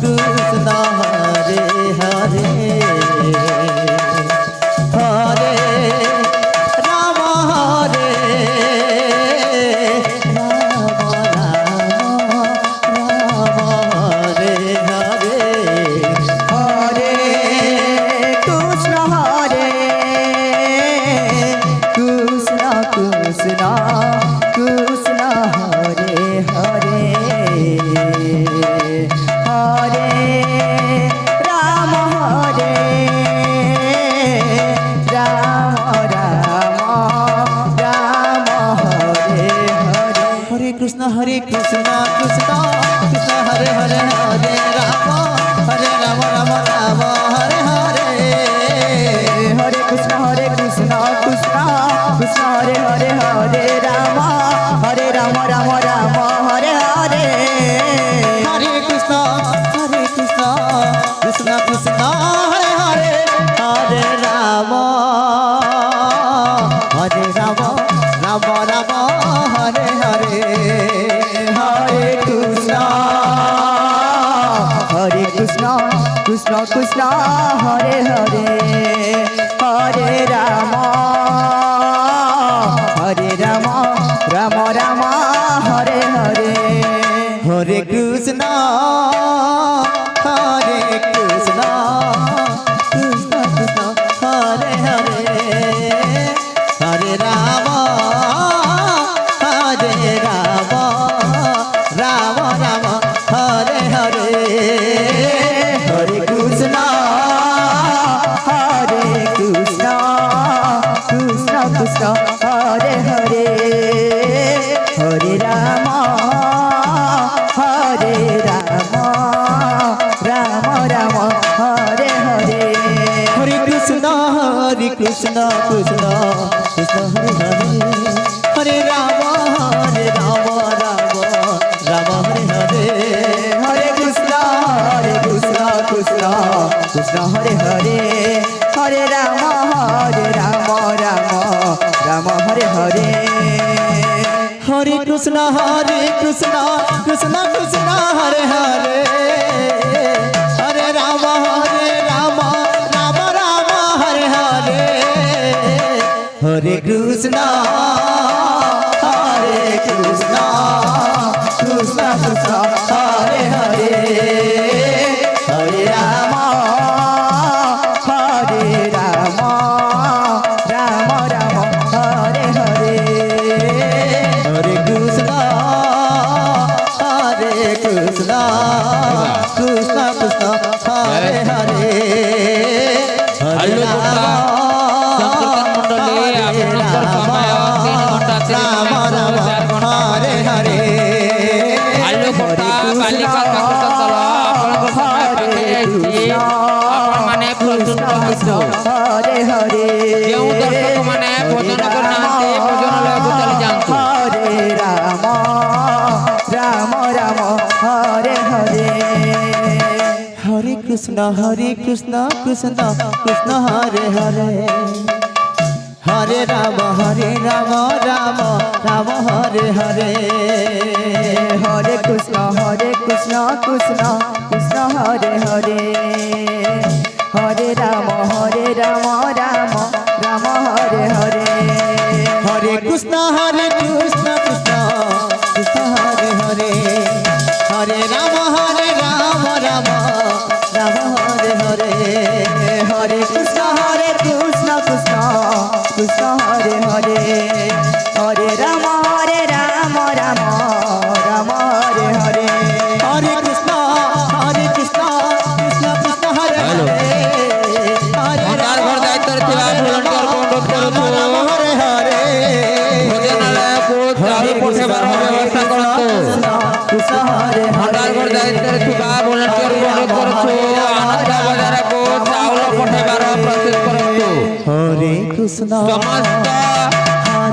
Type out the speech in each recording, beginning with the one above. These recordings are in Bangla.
कृष्ण हरे हरे हरे राम हरे कृष्ण हरे कृष्ण कृष्ण कृष्ण हरे हरे हरे राम राम राम हरे हरे हरे कृष्ण कृष्ण कृष्ण हरे हरे हरे राम राम राम हरे हरे हरे कृष्ण कृष्ण कृष्ण कृष्ण हरे हरे हरे राम राम राम हरे हरे हरे कृष्ण कृष्ण कृष्ण हरे हरे हरे राम राम राम हरे हरे हरे कृष्ण कृष्ण कृष्ण हरे हरे हरे राम राम राम हरे हरे हरे कृष्ण कृष्ण कृष्ण हरे हरे हरे राम राम राम हरे हरे हरे कृष्ण कृष्ण कृष्ण हरे हरे हरे राम राम राम हरे हरे हरे कृष्ण कृष्ण कृष्ण हरे हरे हरे राम राम हरे हरे हरे कृष्ण कृष्ण कृष्ण हरे हरे हरे राम राम राम हरे हरे हरे कृष्ण कृष्ण कृष्ण हरे हरे हरे राम राम हरे हरे हरे कृष्ण कृष्ण कृष्ण हरे हरे हरे राम हरे हरे हरे हरे हरे राम राम हरे हरे हरे कृष्ण कृष्ण कृष्ण हरे हरे हरे राम राम राम हरे हरे हरे कृष्ण कृष्ण कृष्ण हरे हरे हरे राम राम राम हरे हरे हरे कृष्ण कृष्ण कृष्ण हरे हरे हरे राम राम राम हरे हरे हरे कृष्ण कृष्ण कृष्ण हरे हरे हरे राम राम राम हरे हरे हरे कृष्ण कृष्ण कृष्ण हरे हरे हरे राम हरे हरे कृष्ण हरे हरे कृष्ण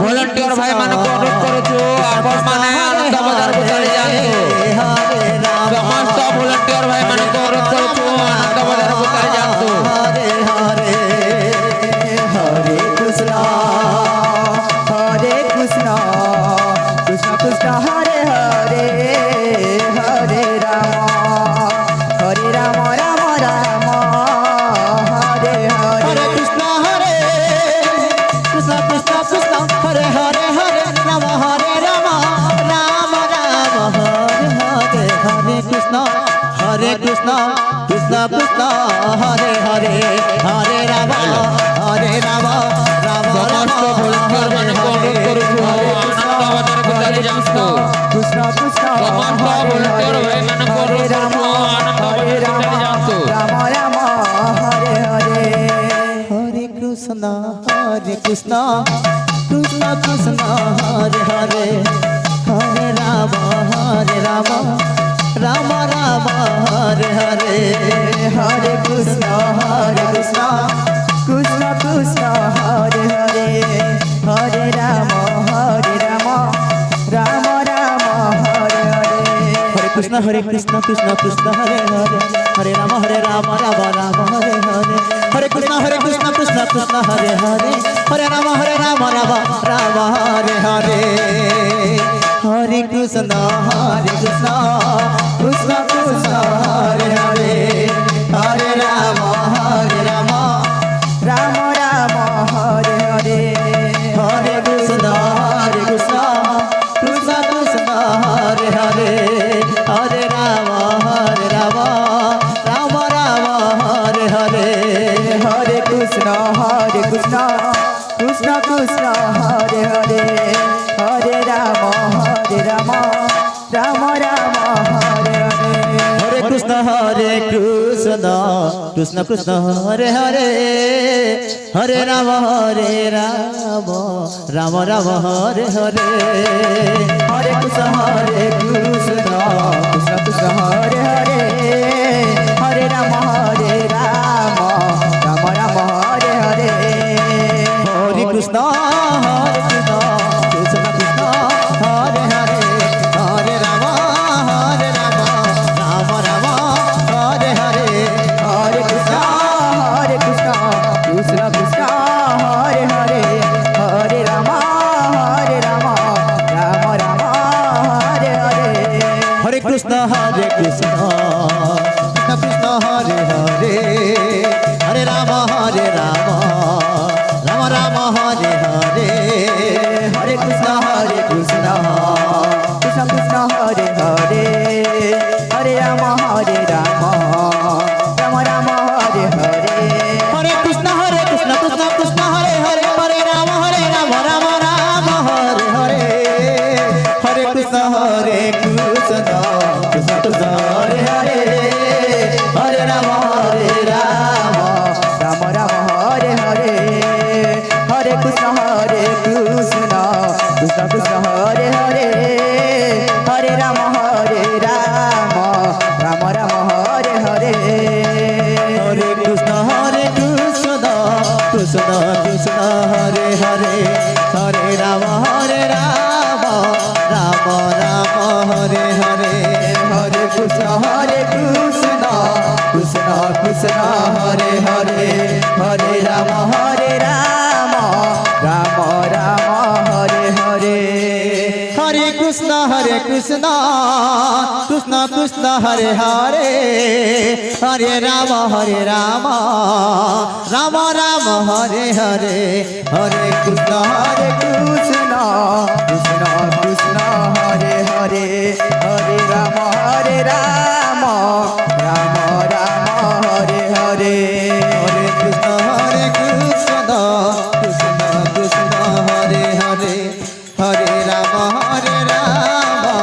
ভলেন্টিয়ার ভাই মানক অনুরোধ করুଛୁ আপন মানে আনন্দ বাজার কো চলে যান্তু সমস্ত ভলেন্টিয়ার ভাই মানক অনুরোধ করুଛୁ আনন্দ বাজার কো চলে যান্তু Hare Hare Hare Krishna Krishna Krishna Hare Hare Hare Ram Hare Krishna Krishna Krishna Hare Hare Hare Rama Hare Rama Rama সমস্ত ভলেন্টিয়ার মানকে অনুরোধ করুছু আনন্দ বাজারକୁ ଚାଲି ଯାଆନ୍ତୁ কৃষ্ণ কৃষ্ণ সমস্ত ভলেন্টিয়ার ভাই মানকে অনুরোধ করুছু আনন্দ বাজারକୁ ଚାଲି ଯାଆନ୍ତୁ Ram Rama Hare Hare Hare Krishna Krishna Krishna Hare Hare Hare Rama Rama Rama Hare Hare Hare Krishna Krishna Krishna Hare Hare Hare Rama Rama Rama Hare Hare Hare Krishna Krishna Hare Hare Hare Rama Rama Rama Hare Hare Hare Krishna Krishna Hare Hare Hare Rama Rama Rama Hare Hare Hare Krishna Krishna Krishna Hare Hare Hare Rama Rama Rama Rama Hare Hare Hare Krishna Krishna Krishna Hare Hare Hare Rama Rama Rama Hare Hare Hare Krishna Krishna Krishna Hare Hare Hare Rama Rama Rama Hare Hare Hare Krishna Krishna Krishna Hare Hare Hare Rama Rama Rama Hare Hare Hare Krishna Krishna Krishna Hare Hare Hare Rama Rama Rama Hare Hare Hare Krishna Krishna Krishna Hare Hare Hare Rama Rama Rama Hare Hare Hare Krishna Krishna Krishna Hare Hare Hare Rama Rama Rama Hare Hare Hare Krishna Krishna Krishna Hare Hare Hare Rama Rama Rama Hare Hare Hare Krishna Krishna Krishna Hare Hare Hare Rama Rama Rama Hare Hare Hare Krishna Krishna Krishna Hare Hare Hare Rama Rama Rama Hare Hare Hare Krishna Krishna Krishna Hare Hare Hare Rama Rama Rama Rama Hare Hare Hare Krishna Krishna Krishna Hare Hare Hare Rama Rama Rama Hare Hare Hare Krishna Krishna Krishna Hare Hare Hare Rama Rama Rama Hare Hare Hare Krishna Krishna Krishna Hare Hare Hare Rama Rama Rama Hare Hare Hare Krishna Krishna Krishna Hare Hare Hare Rama Rama Rama Hare Hare Hare Krishna Krishna Krishna Krishna Hare Hare Hare Rama Rama Rama Hare Hare Hare Krishna Krishna Krishna Hare Hare Hare Rama Rama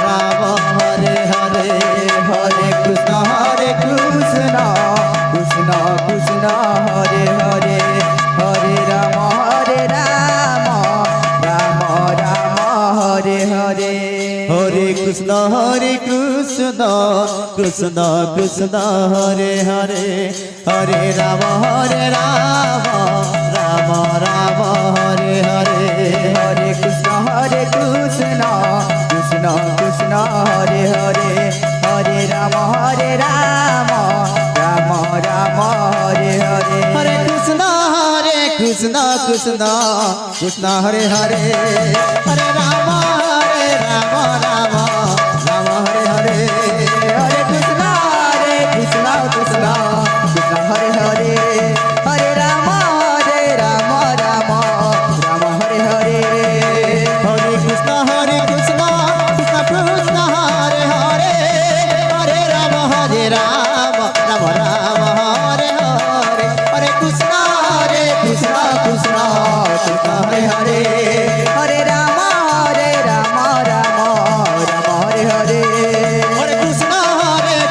Rama Hare Hare Hare Krishna Krishna Krishna Krishna Hare Hare Hare Rama Rama Rama Hare Hare Hare Krishna Krishna Krishna Hare Hare Hare Rama Rama Rama Hare Hare Hare Krishna Krishna Krishna Krishna Hare Hare Hare Rama Rama Rama Hare Hare Hare Krishna Krishna Krishna Hare Hare Hare Rama Rama Rama Hare Hare Hare Krishna Krishna Krishna Hare Hare Hare Rama Rama Rama Hare Hare Hare Krishna Krishna Krishna Hare Hare Rama Rama Rama Hare Hare Hare Krishna Krishna Krishna Hare Hare Hare Rama Rama Rama Hare Hare Hare Krishna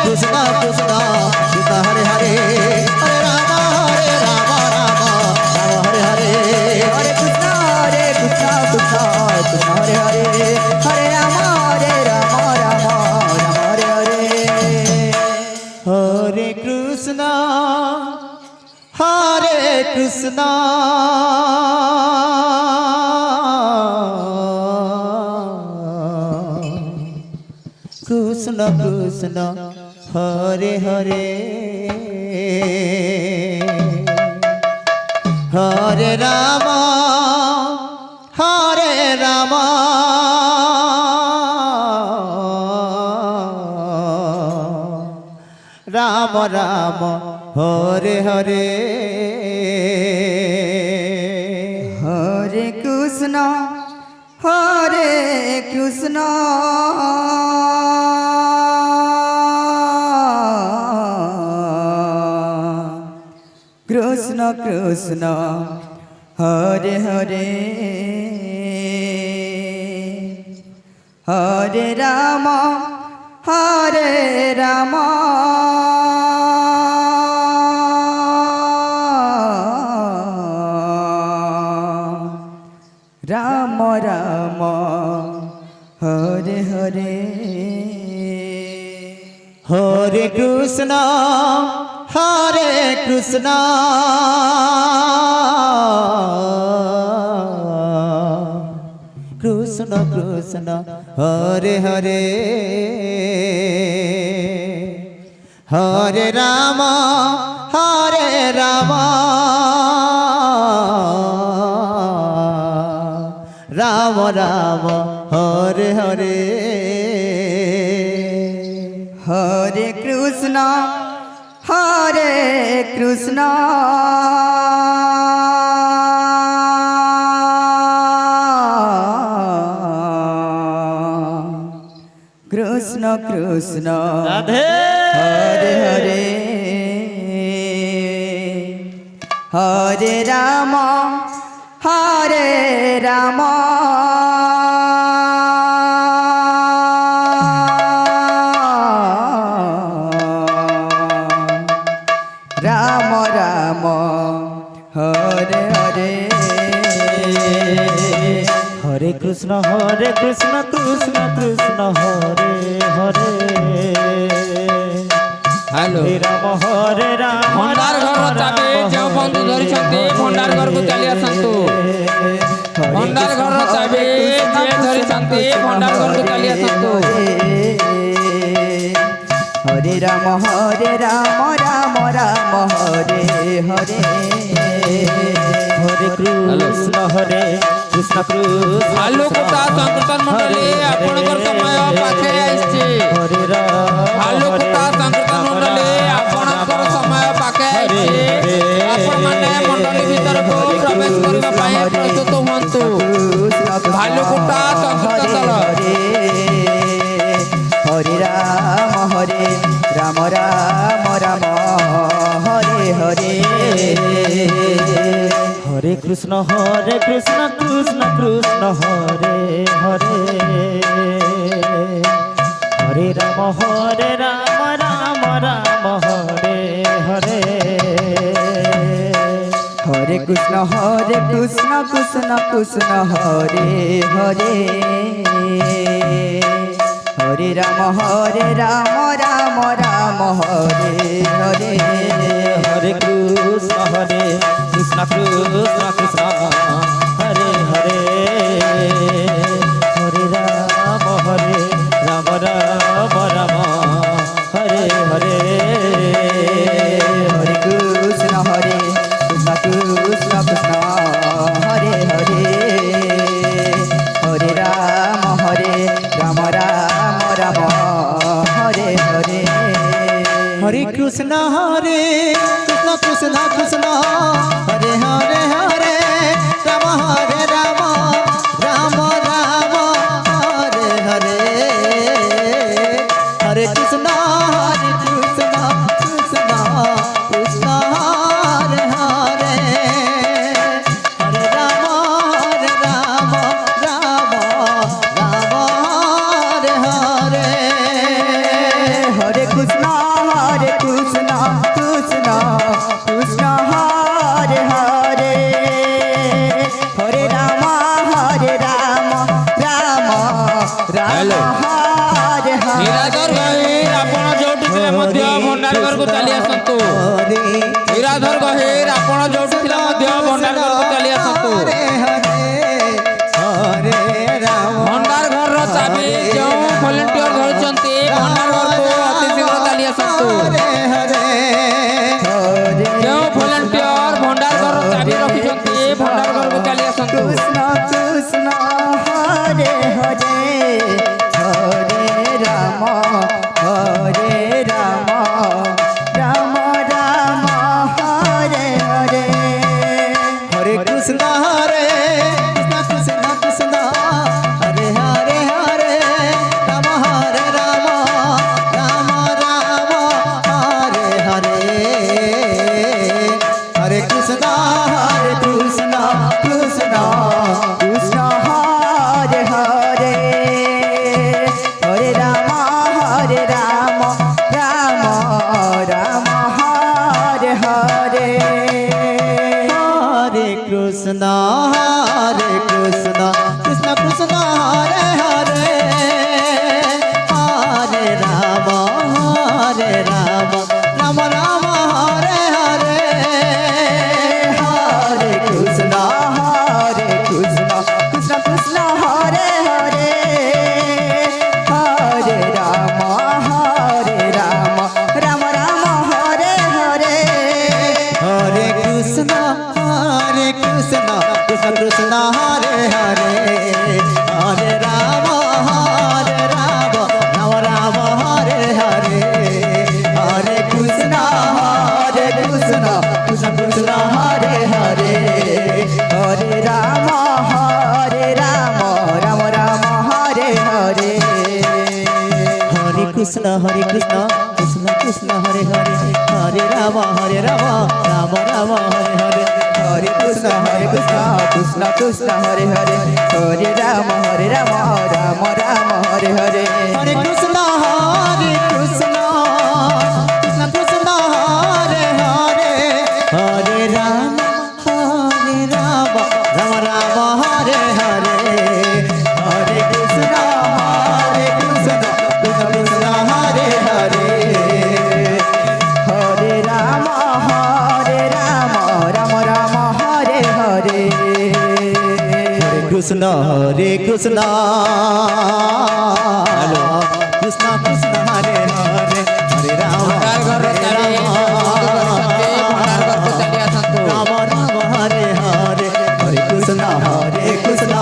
Krishna Krishna Hare Hare Hare Rama Rama Rama Hare Hare Hare Krishna Krishna Krishna Hare Hare Hare Rama Rama Hare Hare Hare Krishna Krishna Krishna Hare Hare Hare Rama Rama Rama Hare Hare Hare Krishna Krishna Krishna Krishna Hare Hare Hare Rama Rama Rama Rama Hare Hare Hare Krishna Krishna Krishna Krishna Hare Hare Hare Rama Rama Rama Hare Hare Hare Krishna Krishna Krishna Krishna Radhe হরে হরে হরে রাম রাম রাম রাম হরে হরে হরে কৃষ্ণ কৃষ্ণ কৃষ্ণ হরে হরে হ্যালো হরে রাম ଭଣ୍ଡାର ଘର ଚାବି ଯେଉଁ ବନ୍ଧୁ ଧରିଛନ୍ତି ଭଣ୍ଡାର ଘରକୁ ଚାଲି ଆସନ୍ତୁ ଭଣ୍ଡାର ଘର ଚାବି ଯିଏ ଧରିଛନ୍ତି ଭଣ୍ଡାର ଘରକୁ ଚାଲି ଆସନ୍ତୁ হরে রাম রাম রাম হরে হরে হরে কৃষ্ণ কৃষ্ণ কৃষ্ণ ଆଲୋକତା ସଂକୀର୍ତ୍ତନ ମଣ୍ଡଳୀ ଆପଣଙ୍କର ସମୟ ପାଖେଇ ଆସିଛି ହରେ ରାମ ଆଲୋକତା ସଂକୀର୍ତ୍ତନ ମଣ୍ଡଳୀ ଆପଣଙ୍କର ସମୟ ପାଖେଇ ଆସିଛି ଆପଣମାନେ ମଣ୍ଡଳୀ ଭିତରକୁ ପ୍ରବେଶ କରିବା ପାଇଁ ପ୍ରସ୍ତୁତ ହୁଅନ୍ତୁ ଭାଲୁକୁଟା ସଂକୀର୍ତ୍ତନ ଦଳ হরে রাম রাম হরে হরে হরে কৃষ্ণ কৃষ্ণ কৃষ্ণ হরে হরে হরে রাম রাম হরে হরে হরে কৃষ্ণ কৃষ্ণ কৃষ্ণ হরে হরে হরে রাম রাম হরে হরে হরে কৃষ্ণ কৃষ্ণ কৃষ্ণ হরে হরে হরে রাম রাম হরে হরে হরে কৃষ্ণ কৃষ্ণ কৃষ্ণ হরে হরে হরে রাম রাম হরে হরে হরে কৃষ্ণ কৃষ্ণ কৃষ্ণ হরে হরে হরে রাম রাম হরে হরে হরে কৃষ্ণ কৃষ্ণ কৃষ্ণ কৃষ্ণ হরে হরে হরে রাম রাম রাম হরে হরে হরে কৃষ্ণ কৃষ্ণ কৃষ্ণ হরে হরে হরে রাম রাম রাম হরে হরে হরে কৃষ্ণ কৃষ্ণ কৃষ্ণ কৃষ্ণ হরে হরে হরে রাম রাম রাম হরে হরে হরে কৃষ্ণ কৃষ্ণ কৃষ্ণ কৃষ্ণ হরে হরে হরে রাম রাম রাম হরে হরে হরে কৃষ্ণ কৃষ্ণ কৃষ্ণ কৃষ্ণ হরে হরে হরে রাম ভଣ୍ଡার ঘর হরে ভଣ୍ଡার ঘরକୁ ଚାଲି ଆସନ୍ତୁ রাম রাম হরে হরে হরে কৃষ্ণ কৃষ্ণ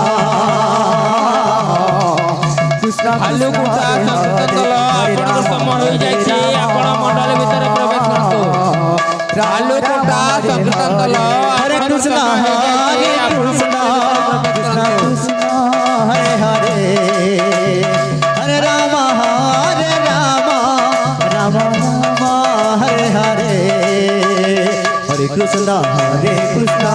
কৃষ্ণ ଭାଲୁକୁଟା ସଂକୀର୍ତ୍ତନ ଦଳ ଆପଣଙ୍କ ସମୟ ହୋଇଯାଇଛି ଆପଣ ମଣ୍ଡଳ ଭିତରେ ପ୍ରବେଶ କରନ୍ତୁ ଭାଲୁକୁଟା ସଂକୀର୍ତ୍ତନ ଦଳ হরে ଆପଣଙ୍କ কৃষ্ণ ସମୟ ହୋଇଯାଇଛି ଆପଣ কৃষ্ণ ମଣ୍ଡଳ ଭିତରେ ପ୍ରବେଶ কৃষ্ণ କରନ୍ତୁ কৃষ্ণ হরে হরে হরে রাম রাম রাম হরে হরে হরে কৃষ্ণ কৃষ্ণ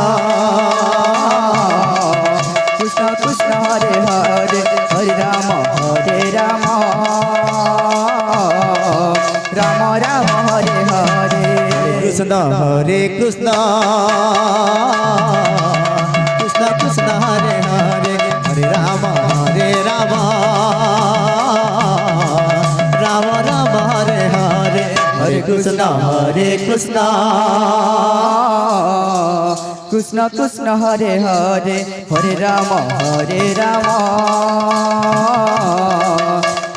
কৃষ্ণ কৃষ্ণ হরে হরে হরে রাম রাম রাম হরে হরে কৃষ্ণ কৃষ্ণ কৃষ্ণ কৃষ্ণ হরে হরে হরে রাম রাম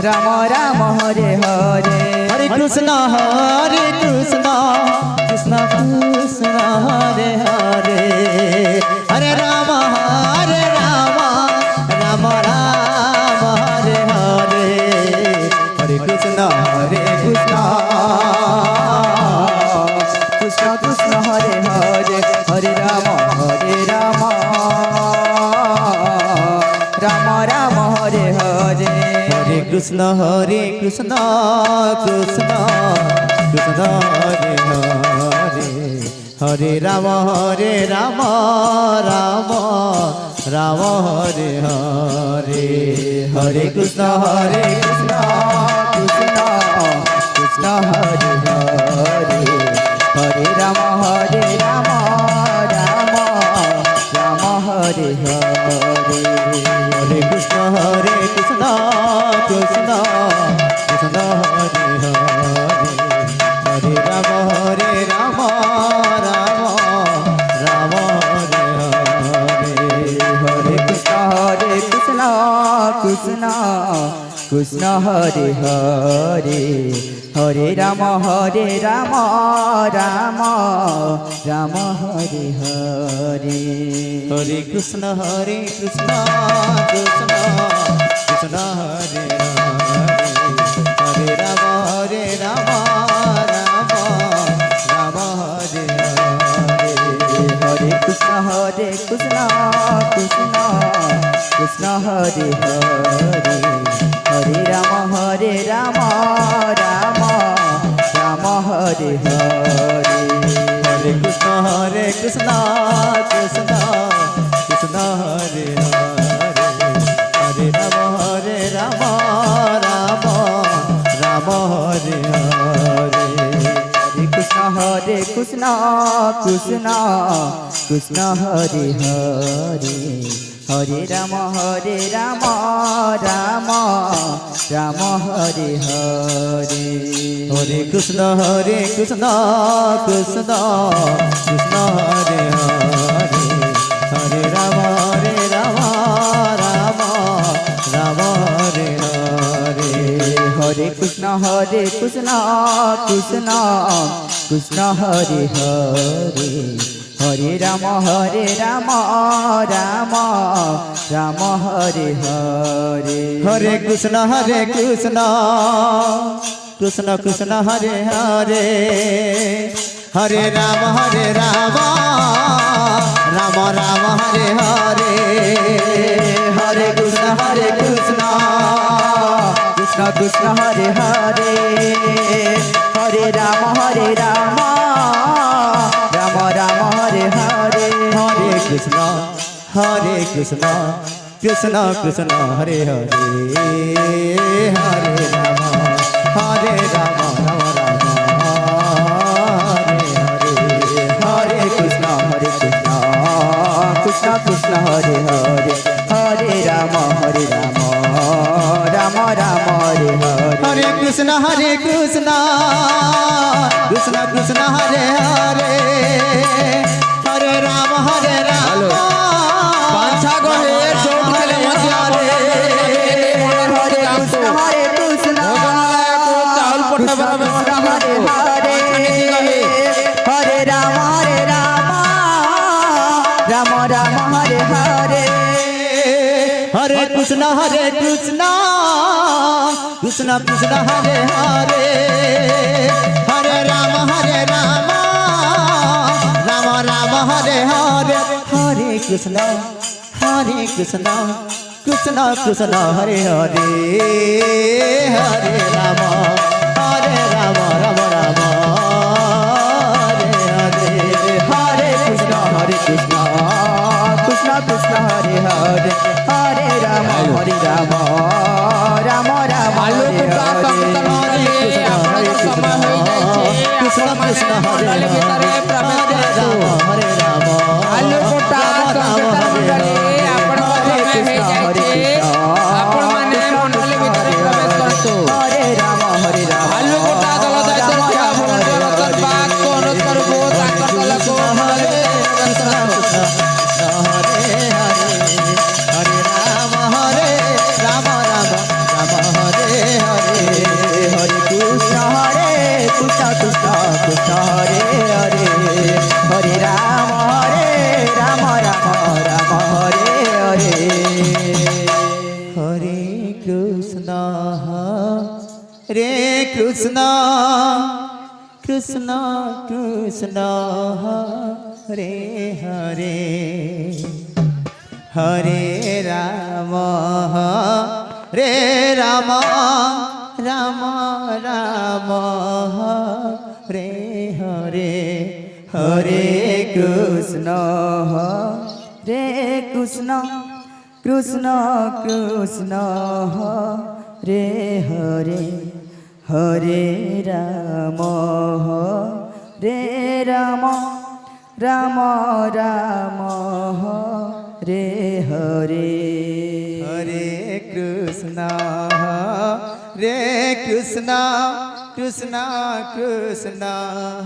রাম রাম হরে হরে হরে কৃষ্ণ কৃষ্ণ কৃষ্ণ কৃষ্ণ হরে হরে হরে রাম রাম রাম হরে হরে হরে কৃষ্ণ কৃষ্ণ কৃষ্ণ কৃষ্ণ হরে হরে হরে রাম রাম রাম রাম হরে হরে হরে কৃষ্ণ কৃষ্ণ কৃষ্ণ কৃষ্ণ হরে হরে হরে রাম রাম রাম হরে হরে হরে কৃষ্ণ কৃষ্ণ কৃষ্ণ কৃষ্ণ হরে হরে হরে রাম রাম রাম হরে হরে হরে কৃষ্ণ কৃষ্ণ কৃষ্ণ কৃষ্ণ হরে হরে হরে রাম রাম রাম হরে হরে হরে কৃষ্ণ কৃষ্ণ কৃষ্ণ কৃষ্ণ হরে হরে হরে রাম রাম রাম হরে হরে হরে কৃষ্ণ কৃষ্ণ কৃষ্ণ হরে হরে হরে রাম রাম রাম হরে হরে হরে কৃষ্ণ কৃষ্ণ কৃষ্ণ কৃষ্ণ হরে হরে হরে রাম রাম রাম হরে হরে হরে কৃষ্ণ কৃষ্ণ কৃষ্ণ হরে হরে হরে রাম রাম রাম হরে হরে হরে কৃষ্ণ কৃষ্ণ কৃষ্ণ কৃষ্ণ হরে হরে হরে রাম রাম রাম হরে হরে হরে কৃষ্ণ কৃষ্ণ কৃষ্ণ হরে হরে হরে রাম রাম রাম হরে হরে হরে কৃষ্ণ কৃষ্ণ কৃষ্ণ কৃষ্ণ হরে হরে হরে রাম রাম রাম হরে হরে হরে কৃষ্ণ কৃষ্ণ কৃষ্ণ হরে হরে হরে রাম রাম রাম হরে হরে হরে কৃষ্ণ কৃষ্ণ কৃষ্ণ কৃষ্ণ হরে হরে হরে রাম রাম রাম হরে হরে হরে কৃষ্ণ কৃষ্ণ কৃষ্ণ কৃষ্ণ হরে হরে হরে রাম রাম রাম হরে হরে हरे कृष्ण कृष्ण कृष्ण हरे हरे हरे राम राम राम हरे हरे हरे कृष्ण कृष्ण कृष्ण हरे हरे हरे राम राम राम हरे हरे हरे कृष्ण कृष्ण कृष्ण हरे हरे हरे राम पांछा गहे जोड़ के मध्य हरे कृष्ण भोजनालय को चावल पट्टा पर व्यवस्था हरे हरे हरे राम राम राम हरे हरे हरे कृष्ण कृष्ण कृष्ण हरे हरे हरे राम राम राम हरे हरे हरे कृष्ण कृष्ण कृष्ण हरे हरे हरे राम राम राम हरे हरे हरे कृष्ण कृष्ण कृष्ण हरे हरे हरे राम राम राम आलू कुटा संकीर्तन मंडली आपन समय होई जाय कृष्ण कृष्ण हरे भीतर प्रवेश करतु हरे राम आलू कुटा संकीर्तन मंडली आपन समय होई जाय आपन माने मंडली भीतर प्रवेश करतु हरे राम आलू कुटा दल दायित्व रखा भुवनेश्वर रतन बाग को अनुरोध करबो तांकर दल को मंडली भीतर प्रवेश करतु हरे हरे हरे राम राम हरे हरे हरे कृष्ण कृष्ण कृष्ण हरे हरे हरे राम राम हरे हरे हरे कृष्ण कृष्ण कृष्ण हरे हरे हरे राम राम राम हरे हरे हरे कृष्ण कृष्ण कृष्ण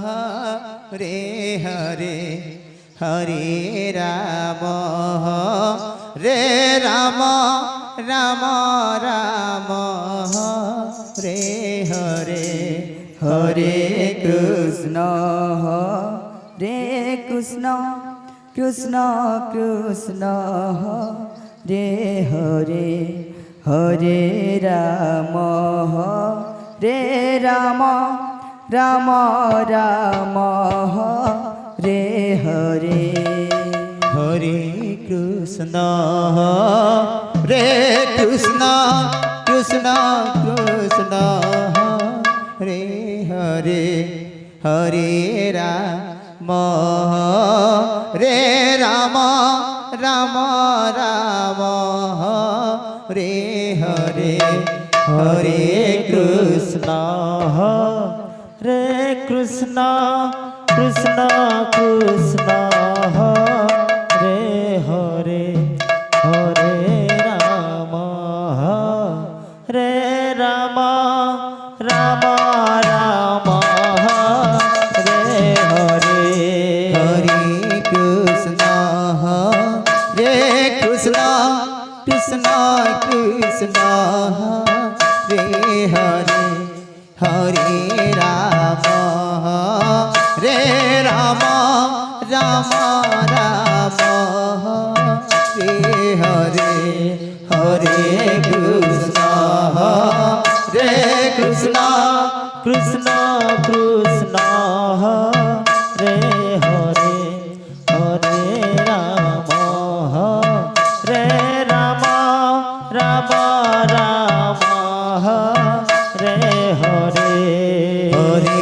हरे हरे हरे राम राम राम हरे हरे हरे कृष्ण कृष्ण कृष्ण हरे हरे हरे राम राम राम हरे हरे हरे कृष्ण कृष्ण कृष्ण हरे हरे हरे राम राम राम हरे हरे हरे कृष्ण कृष्ण कृष्ण हरे हरे हरे राम राम हरे हरे हरे कृष्ण कृष्ण कृष्ण हरे हरे हरे राम राम हरे हरे हरे कृष्ण कृष्ण हरे हरे हरे राम राम हरे हरे हरे कृष्ण कृष्ण हरे हरे हरे राम राम हरे হরে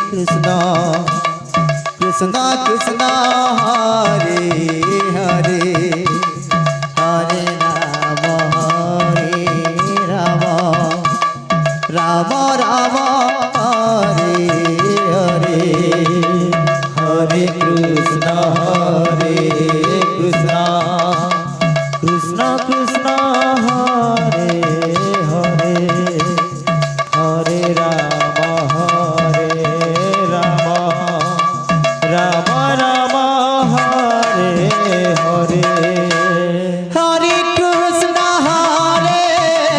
কৃষ্ণ কৃষ্ণ কৃষ্ণ হরে হরে হরে রাম রাম রাম হরে হরে হরে কৃষ্ণ কৃষ্ণ কৃষ্ণ কৃষ্ণ হরে হরে হরে রাম রাম রাম হরে হরে হরে কৃষ্ণ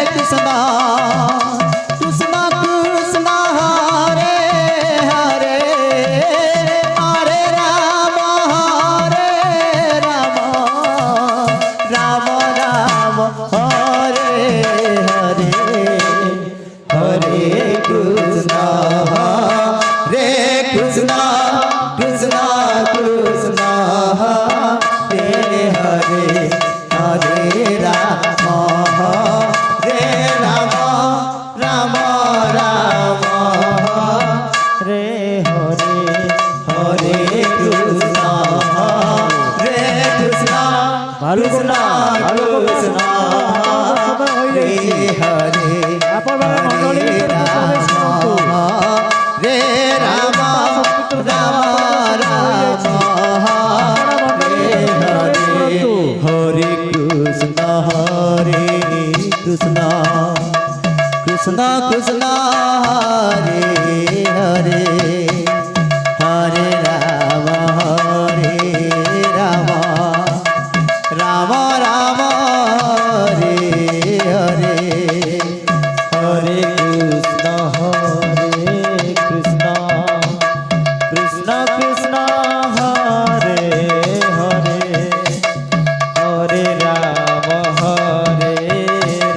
কৃষ্ণ কৃষ্ণ কৃষ্ণ হরে হরে হরে রাম রাম রাম হরে হরে হরে কৃষ্ণ কৃষ্ণ কৃষ্ণ কৃষ্ণ হরে হরে হরে রাম রাম রাম রে হরে হরে কৃষ্ণ কৃষ্ণ কৃষ্ণ কৃষ্ণ রে হরে হরে রাম রে রাম রাম রাম রে হরে হরে কৃষ্ণ কৃষ্ণ কৃষ্ণ কৃষ্ণ হরে হরে হরে রাম রাম রাম রাম হরে হরে হরে কৃষ্ণ কৃষ্ণ কৃষ্ণ কৃষ্ণ হরে হরে হরে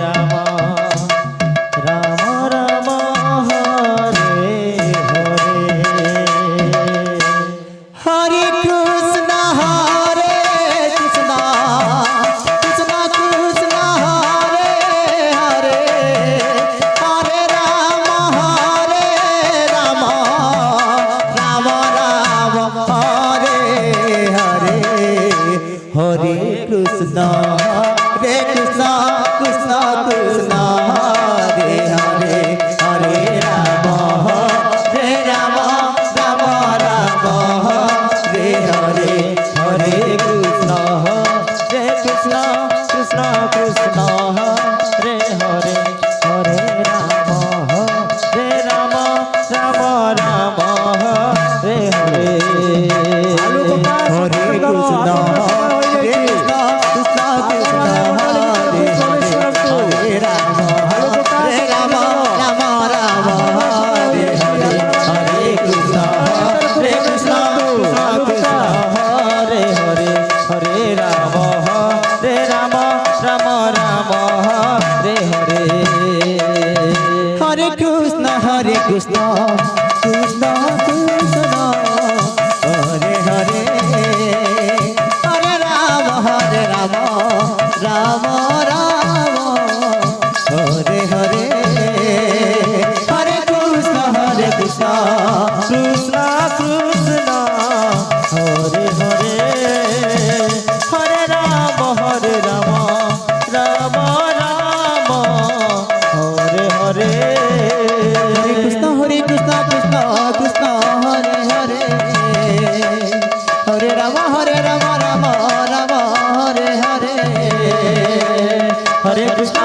রাম রাম রাম হরে হরে হরে কৃষ্ণ কৃষ্ণ কৃষ্ণ কৃষ্ণ হরে হরে হরে রাম রাম রাম হরে হরে হরে কৃষ্ণ কৃষ্ণ কৃষ্ণ কৃষ্ণ হরে হরে হরে রাম রাম রাম রাম হরে হরে হরে কৃষ্ণ কৃষ্ণ কৃষ্ণ কৃষ্ণ হরে হরে হরে রাম রাম রাম রাম হরে হরে হরে কৃষ্ণ কৃষ্ণ কৃষ্ণ কৃষ্ণ হরে হরে হরে রাম রাম রাম রাম হরে হরে হরে কৃষ্ণ কৃষ্ণ কৃষ্ণ হরে হরে হরে রাম রাম রাম রাম হরে হরে হরে কৃষ্ণ কৃষ্ণ কৃষ্ণ হরে হরে হরে রাম রাম রাম হরে হরে হরে কৃষ্ণ কৃষ্ণ কৃষ্ণ কৃষ্ণ হরে হরে হরে রাম রাম রাম হরে হরে হরে কৃষ্ণ কৃষ্ণ কৃষ্ণ হরে হরে হরে রাম রাম রাম হরে হরে হরে কৃষ্ণ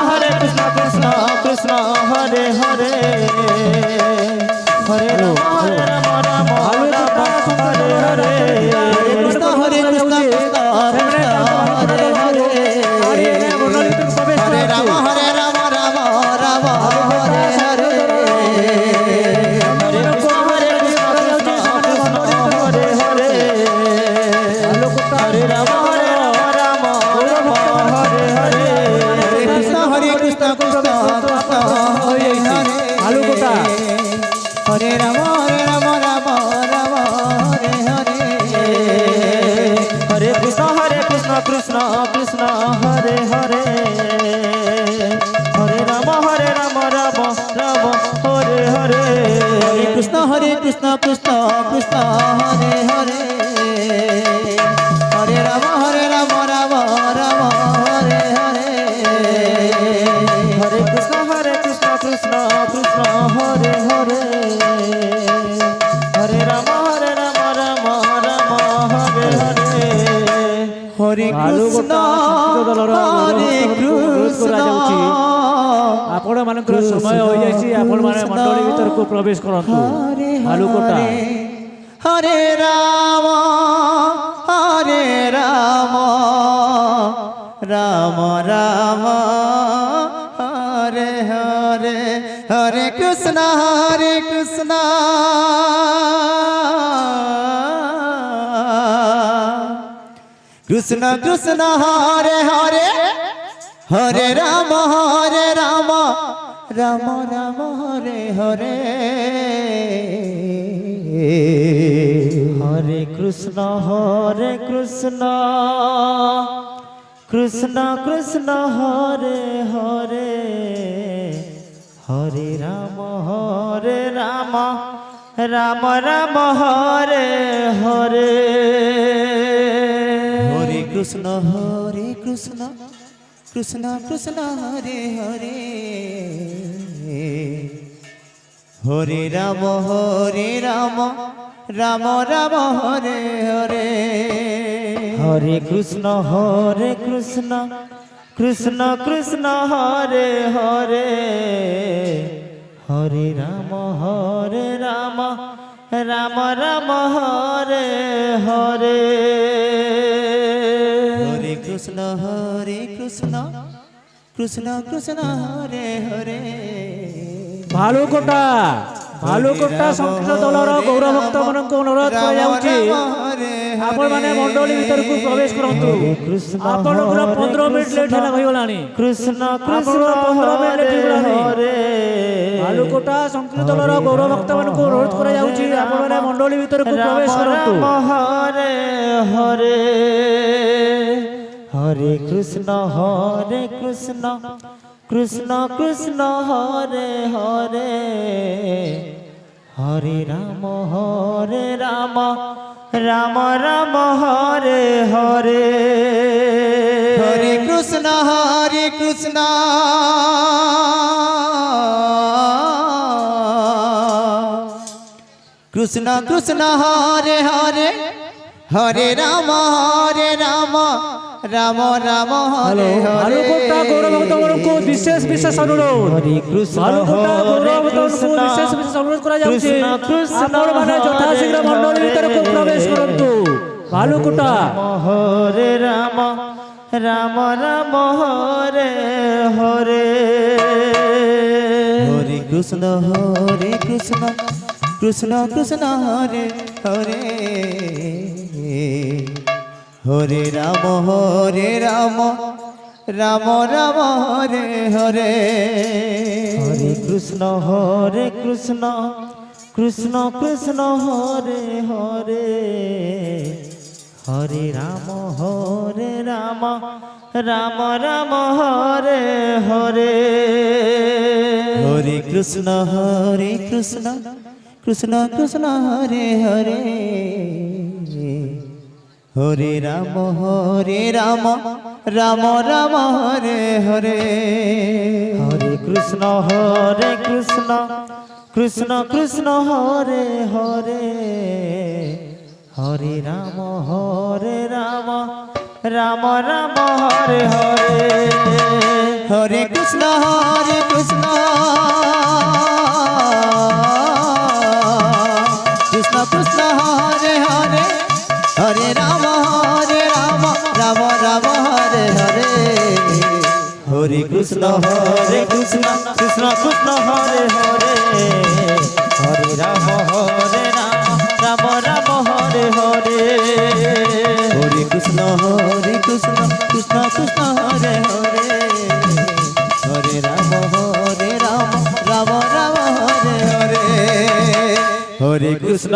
কৃষ্ণ কৃষ্ণ হরে হরে হরে রাম রাম রাম হরে হরে হরে কৃষ্ণ কৃষ্ণ হরে হরে হরে রাম রাম রাম হরে হরে হরে কৃষ্ণ কৃষ্ণ হরে হরে হরে রাম রাম হরে হরে কৃষ্ণ কৃষ্ণ হরে হরে আলুকোটা হরে রাম রাম রাম হরে হরে হরে হরে হরে হরে কৃষ্ণ কৃষ্ণ কৃষ্ণ হরে হরে হরে রাম রাম রাম হরে হরে হরে কৃষ্ণ কৃষ্ণ কৃষ্ণ হরে হরে হরে রাম রাম রাম হরে হরে হরে কৃষ্ণ ଆପଣ ମାନଙ୍କର ସମୟ ହୋଇଯାଇଛି ଆପଣ ମାନେ ମଣ୍ଡଳୀ ଭିତରକୁ ପ୍ରବେଶ କରନ୍ତୁ ଭାଲୁକଟା ହରେ ରାମ ରାମ ରାମ ହରେ ହରେ ହରେ କୃଷ୍ଣ কৃষ্ণ কৃষ্ণ হরে হরে হরে রাম রাম রাম হরে হরে হরে কৃষ্ণ কৃষ্ণ কৃষ্ণ হরে হরে হরে রাম রাম রাম হরে হরে হরে কৃষ্ণ কৃষ্ণ কৃষ্ণ হরে হরে হরে রাম রাম রাম হরে হরে হরে কৃষ্ণ কৃষ্ণ কৃষ্ণ হরে হরে হরে রাম রাম রাম হরে হরে হরে কৃষ্ণ কৃষ্ণ কৃষ্ণ হরে হরে ଭାଲୁକଟା ସଂକୀର୍ଣ୍ଣ ଦଳର ଗୌର ଭକ୍ତ ମାନଙ୍କୁ ଅନୁରୋଧ କରାଯାଉଛି ଆପଣମାନେ ମଣ୍ଡଳୀ ଭିତରକୁ ପ୍ରବେଶ କରନ୍ତୁ ଆପଣଙ୍କର 15 ମିନିଟ୍ ଲେଟ୍ ହେଲା ହୋଇଗଲାଣି କୃଷ୍ଣ ଭାଲୁକଟା ସଂକୀର୍ଣ୍ଣ ଦଳର ଗୌର ଭକ୍ତ ମାନଙ୍କୁ ଅନୁରୋଧ କରାଯାଉଛି ଆପଣମାନେ ମଣ୍ଡଳୀ ଭିତରକୁ ପ୍ରବେଶ କରନ୍ତୁ ହରେ ହରେ হরে কৃষ্ণ কৃষ্ণ কৃষ্ণ হরে হরে হরে রাম রাম রাম হরে হরে হরে কৃষ্ণ কৃষ্ণ কৃষ্ণ হরে হরে হরে রাম রাম রাম হরে হরে ভালুকটা গৌর ভক্তମାନଙ୍କୁ বিশেষ অনুରୋଧ হরে কৃষ্ণ ভালুকটা গৌর ভক্তମାନଙ୍କୁ বিশেষ অনুରୋଧ କରାଯାଉଛି ଆପଣମାନେ ଯଥାଶୀଘ୍ର ମଣ୍ଡଳୀ ଭିତରକୁ ପ୍ରବେଶ କରନ୍ତୁ ଭାଲୁକଟା হরে রাম রাম রাম হরে হরে হরে কৃষ্ণ কৃষ্ণ কৃষ্ণ হরে হরে হরে রাম রাম রাম হরে হরে হরে কৃষ্ণ কৃষ্ণ কৃষ্ণ হরে হরে হরে রাম রাম রাম হরে হরে হরে কৃষ্ণ কৃষ্ণ কৃষ্ণ হরে হরে হরে রাম রাম রাম হরে হরে হরে কৃষ্ণ কৃষ্ণ কৃষ্ণ হরে হরে হরে রাম রাম রাম হরে হরে হরে কৃষ্ণ কৃষ্ণ কৃষ্ণ হরে হরে হরে রাম রাম রাম হরে হরে হরে কৃষ্ণ কৃষ্ণ কৃষ্ণ কৃষ্ণ হরে হরে হরে রাম রাম রাম হরে হরে হরে কৃষ্ণ কৃষ্ণ কৃষ্ণ হরে হরে হরে রাম রাম রাম হরে হরে হরে কৃষ্ণ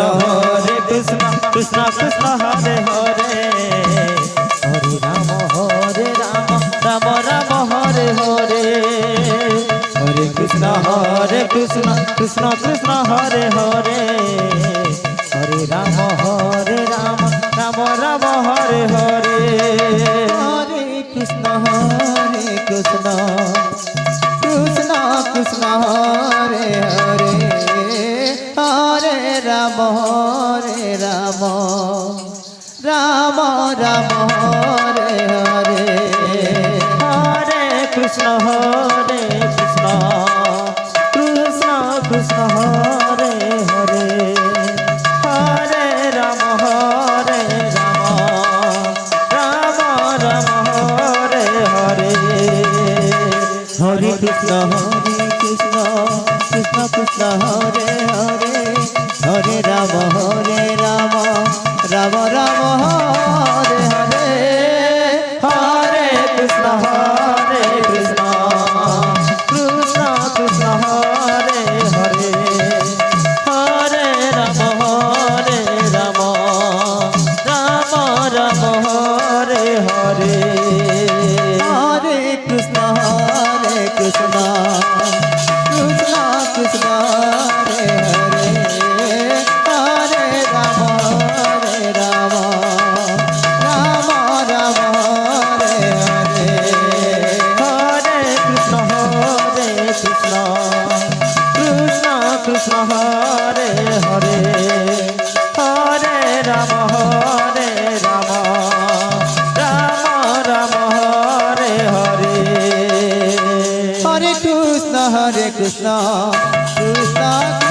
কৃষ্ণ কৃষ্ণ কৃষ্ণ হরে হরে হরে রাম রাম রাম হরে হরে হরে কৃষ্ণ কৃষ্ণ কৃষ্ণ কৃষ্ণ হরে হরে হরে রাম রাম রাম হরে হরে হরে কৃষ্ণ কৃষ্ণ কৃষ্ণ কৃষ্ণ হরে হরে হরে রাম রাম রাম হরে হরে হরে কৃষ্ণ কৃষ্ণ কৃষ্ণ কৃষ্ণ হরে হরে হরে রাম রাম রাম হরে হরে হরে কৃষ্ণ কৃষ্ণ কৃষ্ণ কৃষ্ণ হরে হরে হরে রাম রাম রাম হরে হরে হরে কৃষ্ণ কৃষ্ণ কৃষ্ণ কৃষ্ণ হরে হরে হরে রাম রাম রাম হরে হরে হরে কৃষ্ণ কৃষ্ণ কৃষ্ণ কৃষ্ণ হরে হরে হরে রাম রাম রাম হরে হরে হরে কৃষ্ণ কৃষ্ণ কৃষ্ণ কৃষ্ণ হরে হরে হরে রাম রাম রাম হরে হরে হরে কৃষ্ণ কৃষ্ণ কৃষ্ণ